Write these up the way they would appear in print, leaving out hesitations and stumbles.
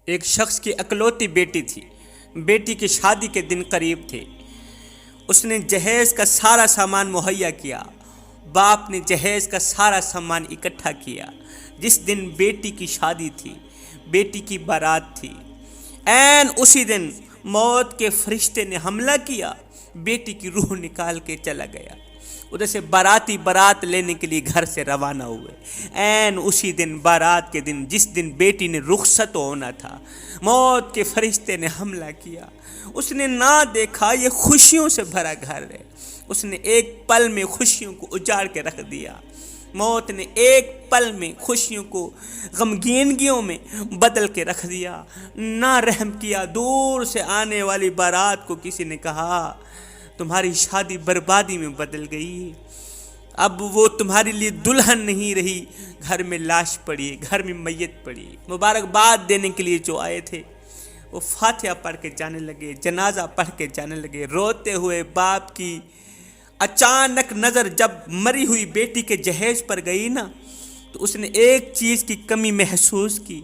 ایک شخص کی اکلوتی بیٹی تھی۔ بیٹی کی شادی کے دن قریب تھے۔ اس نے جہیز کا سارا سامان مہیا کیا۔ باپ نے جہیز کا سارا سامان اکٹھا کیا۔ جس دن بیٹی کی شادی تھی، بیٹی کی بارات تھی، عین اسی دن موت کے فرشتے نے حملہ کیا، بیٹی کی روح نکال کے چلا گیا۔ ادھر سے باراتی بارات لینے کے لیے گھر سے روانہ ہوئے۔ عین اسی دن، بارات کے دن، جس دن بیٹی نے رخصت ہونا تھا، موت کے فرشتے نے حملہ کیا۔ اس نے نہ دیکھا یہ خوشیوں سے بھرا گھر ہے، اس نے ایک پل میں خوشیوں کو اجاڑ کے رکھ دیا۔ موت نے ایک پل میں خوشیوں کو غمگینگیوں میں بدل کے رکھ دیا۔ نہ رحم کیا۔ دور سے آنے والی بارات کو کسی نے کہا تمہاری شادی بربادی میں بدل گئی، اب وہ تمہارے لیے دلہن نہیں رہی، گھر میں لاش پڑی، گھر میں میت پڑی۔ مبارکباد دینے کے لیے جو آئے تھے وہ فاتحہ پڑھ کے جانے لگے، جنازہ پڑھ کے جانے لگے۔ روتے ہوئے باپ کی اچانک نظر جب مری ہوئی بیٹی کے جہیز پر گئی نا، تو اس نے ایک چیز کی کمی محسوس کی۔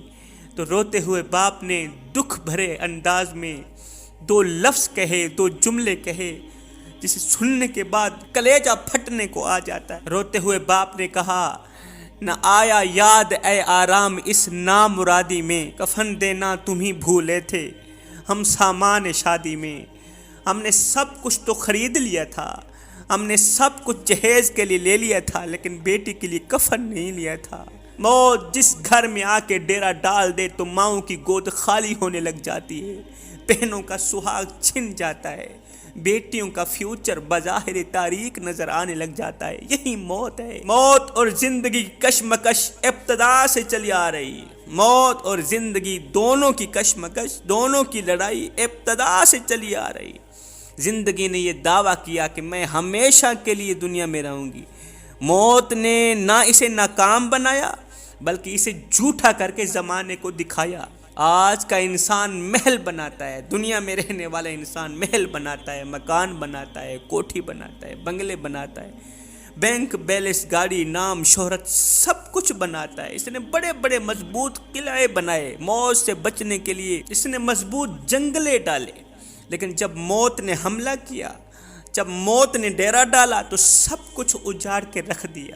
تو روتے ہوئے باپ نے دکھ بھرے انداز میں دو لفظ کہے، دو جملے کہے جسے سننے کے بعد کلیجہ پھٹنے کو آ جاتا ہے۔ روتے ہوئے باپ نے کہا نہ آیا یاد اے آرام اس نامرادی میں، کفن دینا تم ہی بھولے تھے ہم سامان شادی میں۔ ہم نے سب کچھ تو خرید لیا تھا، ہم نے سب کچھ جہیز کے لیے لے لیا تھا، لیکن بیٹی کے لیے کفن نہیں لیا تھا۔ موت جس گھر میں آ کے ڈیرا ڈال دے تو ماؤں کی گود خالی ہونے لگ جاتی ہے، بہنوں کا سہاگ چھن جاتا ہے، بیٹیوں کا فیوچر بظاہر تاریک نظر آنے لگ جاتا ہے۔ یہی موت ہے۔ موت اور زندگی کشمکش ابتدا سے چلی آ رہی۔ موت اور زندگی دونوں کی کشمکش، دونوں کی لڑائی ابتدا سے چلی آ رہی۔ زندگی نے یہ دعویٰ کیا کہ میں ہمیشہ کے لیے دنیا میں رہوں گی۔ موت نے نہ اسے ناکام بنایا بلکہ اسے جھوٹا کر کے زمانے کو دکھایا۔ آج کا انسان محل بناتا ہے، دنیا میں رہنے والا انسان محل بناتا ہے، مکان بناتا ہے، کوٹھی بناتا ہے، بنگلے بناتا ہے، بینک بیلنس، گاڑی، نام، شہرت، سب کچھ بناتا ہے۔ اس نے بڑے بڑے مضبوط قلعے بنائے، موت سے بچنے کے لیے اس نے مضبوط جنگلے ڈالے، لیکن جب موت نے حملہ کیا، جب موت نے ڈیرا ڈالا تو سب کچھ اجاڑ کے رکھ دیا۔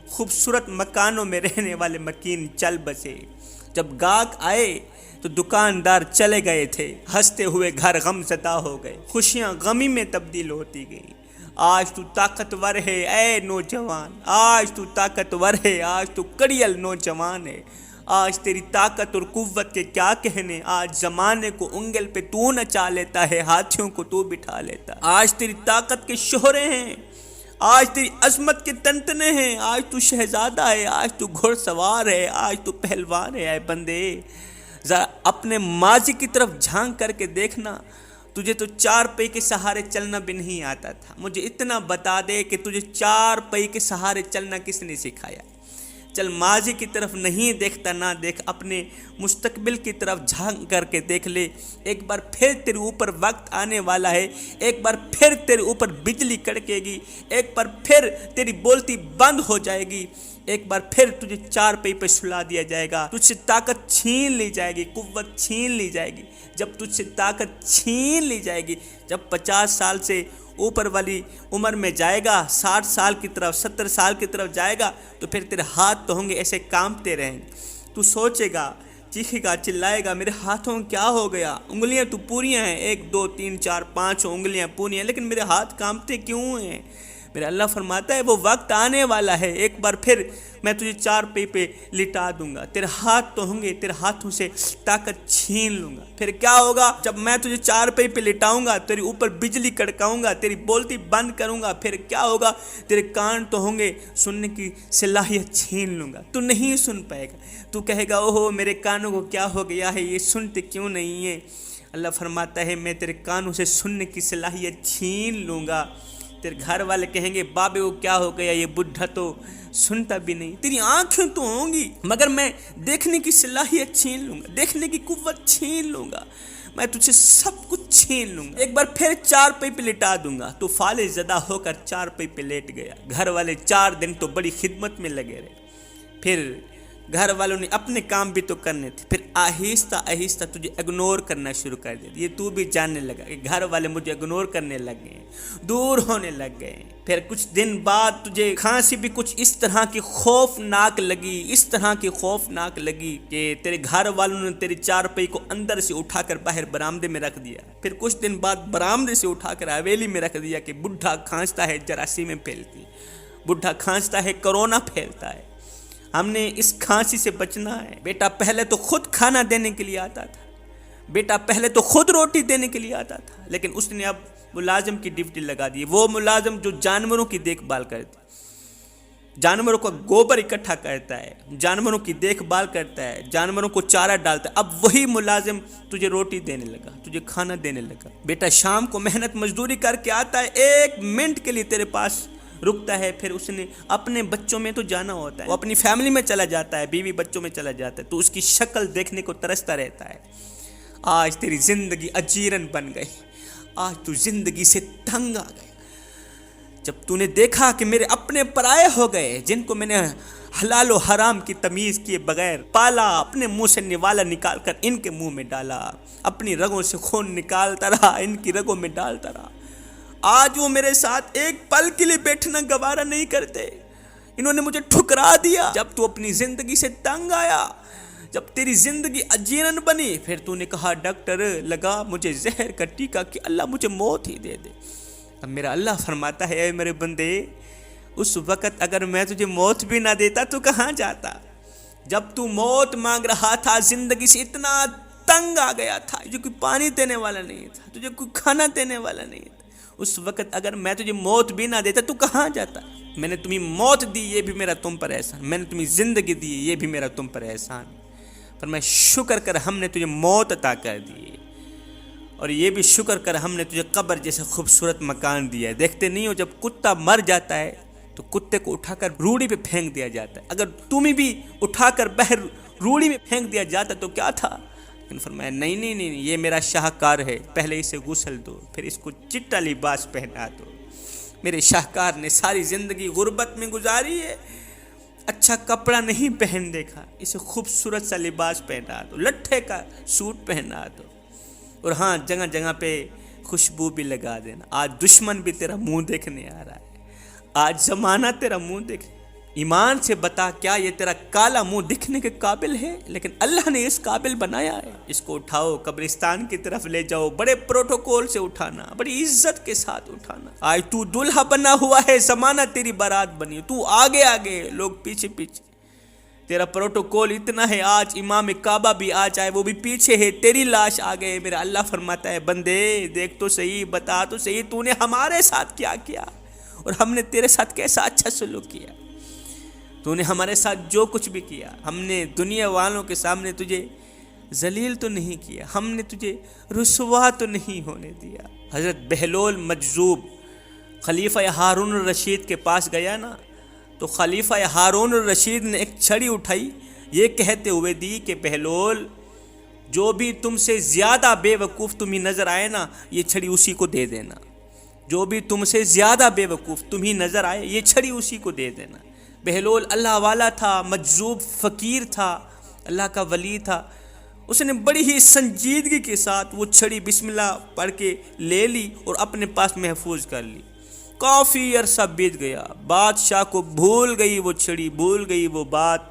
خوبصورت مکانوں میں رہنے والے مکین چل بسے، جب گاہک آئے تو دکاندار چلے گئے تھے، ہنستے ہوئے گھر غم زدہ ہو گئے، خوشیاں غمی میں تبدیل ہوتی گئیں۔ آج تو طاقتور ہے اے نوجوان، آج تو طاقتور ہے، آج تو کڑیل نوجوان ہے، آج تیری طاقت اور قوت کے کیا کہنے۔ آج زمانے کو انگل پہ تو نچا لیتا ہے، ہاتھیوں کو تو بٹھا لیتا ہے۔ آج تیری طاقت کے شہرے ہیں، آج تیری عظمت کے تنتنے ہیں، آج تو شہزادہ ہے، آج تو گھڑ سوار ہے، آج تو پہلوان ہے۔ اے بندے ذرا اپنے ماضی کی طرف جھانک کر کے دیکھنا، تجھے تو چار پئی کے سہارے چلنا بھی نہیں آتا تھا۔ مجھے اتنا بتا دے کہ تجھے چار پئی کے سہارے چلنا کس نے سکھایا؟ چل ماضی کی طرف نہیں دیکھتا نہ دیکھ، اپنے مستقبل کی طرف جھانک کر کے دیکھ لے۔ ایک بار پھر تیرے اوپر وقت آنے والا ہے، ایک بار پھر تیرے اوپر بجلی کڑکے گی، ایک بار پھر تیری بولتی بند ہو جائے گی، ایک بار پھر تجھے چار پئی پہ سلا دیا جائے گا، تجھ سے طاقت چھین لی جائے گی، قوت چھین لی جائے گی۔ جب تجھ سے طاقت چھین لی جائے گی، جب 50 سال سے اوپر والی عمر میں جائے گا، 60 سال کی طرف، 70 سال کی طرف جائے گا، تو پھر تیرے ہاتھ تو ہوں گے ایسے کانپتے رہیں گے۔ تو سوچے گا، چیخے گا، چلائے گا میرے ہاتھوں کیا ہو گیا؟ انگلیاں تو پوریاں ہیں، 1 2 3 4 5 انگلیاں پوری ہیں، لیکن میرے ہاتھ کانپتے کیوں ہیں؟ میرا اللہ فرماتا ہے وہ وقت آنے والا ہے، ایک بار پھر میں تجھے چار پئی پہ لٹا دوں گا، تیرے ہاتھ تو ہوں گے، تیرے ہاتھوں سے طاقت چھین لوں گا۔ پھر کیا ہوگا؟ جب میں تجھے چار پئی پہ لٹاؤں گا، تیرے اوپر بجلی کڑکاؤں گا، تیری بولتی بند کروں گا، پھر کیا ہوگا؟ تیرے کان تو ہوں گے، سننے کی صلاحیت چھین لوں گا، تو نہیں سن پائے گا، تو کہے گا اوہو میرے کانوں کو کیا ہو گیا ہے، یہ سنتے کیوں نہیں ہیں؟ اللہ فرماتا ہے میں تیرے کانوں سے سننے کی صلاحیت چھین لوں گا۔ تیرے گھر والے کہیں گے بابے کو کیا ہو گیا، یہ بڈھا تو سنتا بھی نہیں۔ تیری آنکھیں تو ہوں گی مگر میں دیکھنے کی صلاحیت چھین لوں گا، دیکھنے کی قوت چھین لوں گا، میں تجھ سے سب کچھ چھین لوں گا۔ ایک بار پھر چار پئی پہ لٹا دوں گا۔ تو فالح زدہ ہو کر چار پئی پہ لیٹ گیا۔ گھر والے 4 دن تو بڑی خدمت میں لگے رہے، پھر گھر والوں نے اپنے کام بھی تو کرنے تھے، پھر آہستہ آہستہ تجھے اگنور کرنا شروع کر دیا، یہ تو بھی جاننے لگا کہ گھر والے مجھے اگنور کرنے لگ گئے، دور ہونے لگ گئے۔ پھر کچھ دن بعد تجھے کھانسی بھی کچھ اس طرح کی خوفناک لگی کہ تیرے گھر والوں نے تیری چارپائی کو اندر سے اٹھا کر باہر برآمدے میں رکھ دیا، پھر کچھ دن بعد برآمدے سے اٹھا کر حویلی میں رکھ دیا کہ بڈھا کھانستا ہے جراثیمیں پھیلتی، بڈھا کھانستا ہے کرونا پھیلتا ہے، ہم نے اس کھانسی سے بچنا ہے۔ بیٹا پہلے تو خود کھانا دینے کے لیے آتا تھا، بیٹا پہلے تو خود روٹی دینے کے لیے آتا تھا، لیکن اس نے اب ملازم کی ڈیوٹی لگا دی، وہ ملازم جو جانوروں کی دیکھ بھال کرتا ہے، جانوروں کا گوبر اکٹھا کرتا ہے، جانوروں کی دیکھ بھال کرتا ہے، جانوروں کو چارہ ڈالتا ہے، اب وہی ملازم تجھے روٹی دینے لگا، تجھے کھانا دینے لگا۔ بیٹا شام کو محنت مزدوری کر کے آتا ہے، 1 منٹ کے لیے تیرے پاس رکتا ہے، پھر اس نے اپنے بچوں میں تو جانا ہوتا ہے، وہ اپنی فیملی میں چلا جاتا ہے، بیوی بچوں میں چلا جاتا ہے، تو اس کی شکل دیکھنے کو ترستا رہتا ہے۔ آج تیری زندگی اجیرن بن گئی، آج تو زندگی سے تنگ آ گیا، جب تو نے دیکھا کہ میرے اپنے پرائے ہو گئے، جن کو میں نے حلال و حرام کی تمیز کیے بغیر پالا، اپنے منہ سے نوالا نکال کر ان کے منہ میں ڈالا، اپنی رگوں سے خون نکالتا رہا، ان کی رگوں میں ڈالتا رہا، آج وہ میرے ساتھ ایک پل کے لیے بیٹھنا گوارا نہیں کرتے، انہوں نے مجھے ٹھکرا دیا۔ جب تو اپنی زندگی سے تنگ آیا، جب تیری زندگی اجیرن بنی، پھر تو نے کہا ڈاکٹر لگا مجھے زہر کا ٹیکہ کہ اللہ مجھے موت ہی دے دے۔ اب میرا اللہ فرماتا ہے اے میرے بندے، اس وقت اگر میں تجھے موت بھی نہ دیتا تو کہاں جاتا؟ جب تو موت مانگ رہا تھا، زندگی سے اتنا تنگ آ گیا تھا، تجھے کوئی پانی دینے والا نہیں تھا، تجھے کوئی کھانا دینے والا نہیں تھا، اس وقت اگر میں تجھے موت بھی نہ دیتا تو کہاں جاتا؟ میں نے تمہیں موت دی، یہ بھی میرا تم پر احسان، میں نے تمہیں زندگی دی، یہ بھی میرا تم پر احسان، پر میں شکر کر ہم نے تجھے موت عطا کر دی، اور یہ بھی شکر کر ہم نے تجھے قبر جیسے خوبصورت مکان دیا ہے۔ دیکھتے نہیں ہو جب کتا مر جاتا ہے تو کتے کو اٹھا کر روڑی پہ پھینک دیا جاتا ہے، اگر تمہیں بھی اٹھا کر باہر روڑی میں پھینک دیا جاتا تو کیا تھا؟ لیکن فرمایا نہیں، یہ میرا شاہکار ہے، پہلے اسے غسل دو، پھر اس کو چٹا لباس پہنا دو۔ میرے شاہکار نے ساری زندگی غربت میں گزاری ہے، اچھا کپڑا نہیں پہن دیکھا، اسے خوبصورت سا لباس پہنا دو، لٹھے کا سوٹ پہنا دو، اور ہاں جگہ جگہ پہ خوشبو بھی لگا دینا۔ آج دشمن بھی تیرا منہ دیکھنے آ رہا ہے، آج زمانہ تیرا منہ دیکھ، ایمان سے بتا کیا یہ تیرا کالا منہ دکھنے کے قابل ہے؟ لیکن اللہ نے اس قابل بنایا ہے۔ اس کو اٹھاؤ، قبرستان کی طرف لے جاؤ، بڑے پروٹوکول سے اٹھانا، بڑی عزت کے ساتھ اٹھانا۔ آج تو دلہا بنا ہوا ہے، زمانہ تیری بارات بنی، تو آگے آگے، لوگ پیچھے پیچھے، تیرا پروٹوکول اتنا ہے، آج امام کعبہ بھی آ جائے وہ بھی پیچھے ہے، تیری لاش آگے۔ میرا اللہ فرماتا ہے بندے دیکھ تو صحیح، بتا تو صحیح، تو نے ہمارے ساتھ کیا کیا اور ہم نے تیرے ساتھ کیسا اچھا سلوک کیا، تو نے ہمارے ساتھ جو کچھ بھی کیا، ہم نے دنیا والوں کے سامنے تجھے ذلیل تو نہیں کیا، ہم نے تجھے رسوا تو نہیں ہونے دیا۔ حضرت بہلول مجذوب خلیفہ ہارون الرشید کے پاس گیا نا، تو خلیفہ ہارون الرشید نے ایک چھڑی اٹھائی، یہ کہتے ہوئے دی کہ بہلول جو بھی تم سے زیادہ بے وقوف تمہیں نظر آئے نا، یہ چھڑی اسی کو دے دینا، جو بھی تم سے زیادہ بے وقوف تمہیں نظر آئے یہ چھڑی اسی کو دے دینا۔ بہلول اللہ والا تھا، مجذوب فقیر تھا، اللہ کا ولی تھا، اس نے بڑی ہی سنجیدگی کے ساتھ وہ چھڑی بسم اللہ پڑھ کے لے لی اور اپنے پاس محفوظ کر لی۔ کافی عرصہ بیت گیا، بادشاہ کو بھول گئی وہ چھڑی، بھول گئی وہ بات۔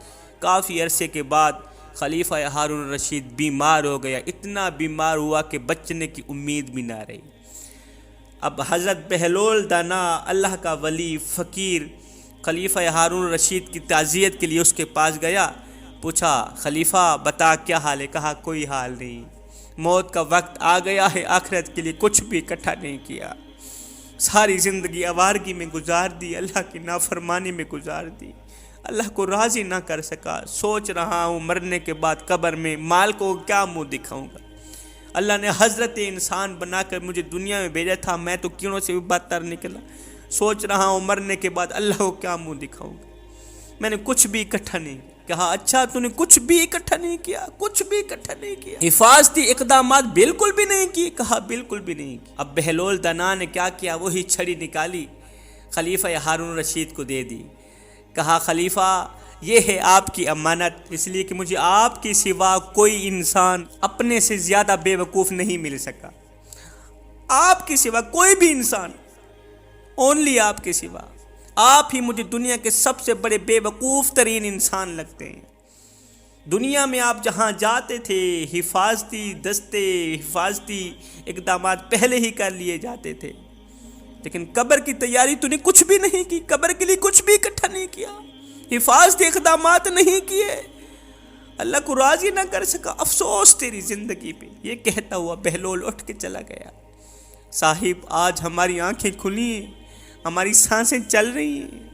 کافی عرصے کے بعد خلیفہ ہارون الرشید بیمار ہو گیا، اتنا بیمار ہوا کہ بچنے کی امید بھی نہ رہی۔ اب حضرت بہلول دانا، اللہ کا ولی فقیر، خلیفہ ہارون الرشید کی تعزیت کے لیے اس کے پاس گیا، پوچھا خلیفہ بتا کیا حال ہے؟ کہا کوئی حال نہیں، موت کا وقت آ گیا ہے، آخرت کے لیے کچھ بھی اکٹھا نہیں کیا، ساری زندگی آوارگی میں گزار دی، اللہ کی نافرمانی میں گزار دی، اللہ کو راضی نہ کر سکا، سوچ رہا ہوں مرنے کے بعد قبر میں مال کو کیا منہ دکھاؤں گا، اللہ نے حضرت انسان بنا کر مجھے دنیا میں بھیجا تھا، میں تو کیڑوں سے بھی بدتر نکلا، سوچ رہا ہوں مرنے کے بعد اللہ کو کیا منہ دکھاؤں گا، میں نے کچھ بھی اکٹھا نہیں کیا۔ کہا اچھا تو نے کچھ بھی اکٹھا نہیں کیا؟ کچھ بھی اکٹھا نہیں کیا، حفاظتی اقدامات بالکل بھی نہیں کیے؟ کہا بالکل بھی نہیں کیا۔ اب بہلول دانا نے کیا کیا؟ وہی چھڑی نکالی، خلیفہ ہارون رشید کو دے دی، کہا خلیفہ یہ ہے آپ کی امانت، اس لیے کہ مجھے آپ کے سوا کوئی انسان اپنے سے زیادہ بے وقوف نہیں مل سکا، آپ کے سوا کوئی بھی انسان، اونلی آپ کے سوا، آپ ہی مجھے دنیا کے سب سے بڑے بے وقوف ترین انسان لگتے ہیں۔ دنیا میں آپ جہاں جاتے تھے حفاظتی دستے، حفاظتی اقدامات پہلے ہی کر لیے جاتے تھے، لیکن قبر کی تیاری تو نے کچھ بھی نہیں کی، قبر کے لیے کچھ بھی اکٹھا نہیں کیا، حفاظتی اقدامات نہیں کیے، اللہ کو راضی نہ کر سکا، افسوس تیری زندگی پہ، یہ کہتا ہوا بہلول اٹھ کے چلا گیا۔ صاحب آج ہماری آنکھیں کھلی ہیں، ہماری سانسیں چل رہی ہیں،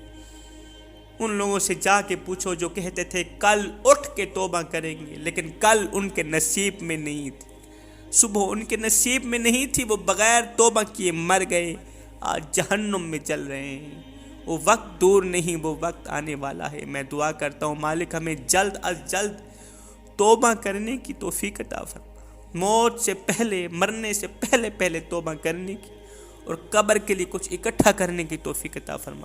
ان لوگوں سے جا کے پوچھو جو کہتے تھے کل اٹھ کے توبہ کریں گے، لیکن کل ان کے نصیب میں نہیں تھی، صبح ان کے نصیب میں نہیں تھی، وہ بغیر توبہ کیے مر گئے، آج جہنم میں چل رہے ہیں۔ وہ وقت دور نہیں، وہ وقت آنے والا ہے۔ میں دعا کرتا ہوں مالک ہمیں جلد از جلد توبہ کرنے کی توفیق عطا فرما، موت سے پہلے، مرنے سے پہلے توبہ کرنے کی اور قبر کے لیے کچھ اکٹھا کرنے کی توفیق عطا فرما۔